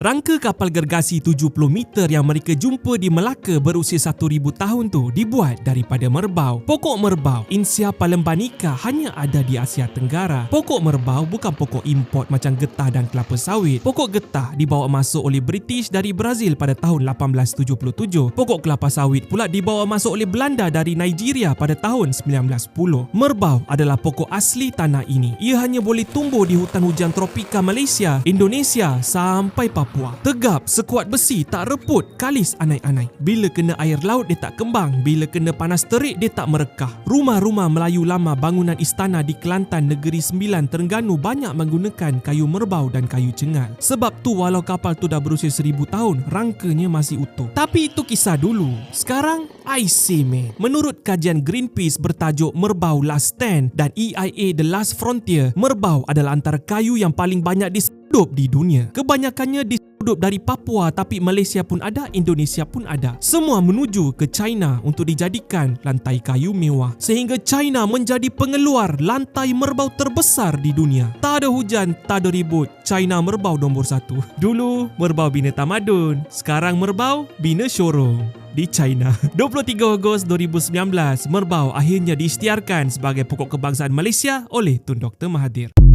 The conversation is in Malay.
Rangka kapal gergasi 70 meter yang mereka jumpa di Melaka berusia 1000 tahun tu dibuat daripada merbau. Pokok merbau, Insia palembanica, hanya ada di Asia Tenggara. Pokok merbau bukan pokok import macam getah dan kelapa sawit. Pokok getah dibawa masuk oleh British dari Brazil pada tahun 1877. Pokok kelapa sawit pula dibawa masuk oleh Belanda dari Nigeria pada tahun 1910. Merbau adalah pokok asli tanah ini. Ia hanya boleh tumbuh di hutan hujan tropika Malaysia, Indonesia sampai Papua. Tegap, sekuat besi, tak reput, kalis anai-anai. Bila kena air laut dia tak kembang, bila kena panas terik dia tak merekah. Rumah-rumah Melayu lama, bangunan istana di Kelantan, Negeri Sembilan, Terengganu banyak menggunakan kayu merbau dan kayu cengal. Sebab tu walau kapal tu dah berusia 1000 tahun, rangkanya masih utuh. Tapi itu kisah dulu. Sekarang, I say man. Menurut kajian Greenpeace bertajuk Merbau Last Stand dan EIA The Last Frontier, merbau adalah antara kayu yang paling banyak disedut di dunia. Kebanyakannya disedut dari Papua, tapi Malaysia pun ada, Indonesia pun ada. Semua menuju ke China untuk dijadikan lantai kayu mewah. Sehingga China menjadi pengeluar lantai merbau terbesar di dunia. Tak ada hujan, tak ada ribut. China merbau nombor 1. Dulu merbau bina tamadun, sekarang merbau bina showroom di China. 23 Ogos 2019, merbau akhirnya diisytiharkan sebagai pokok kebangsaan Malaysia oleh Tun Dr. Mahathir.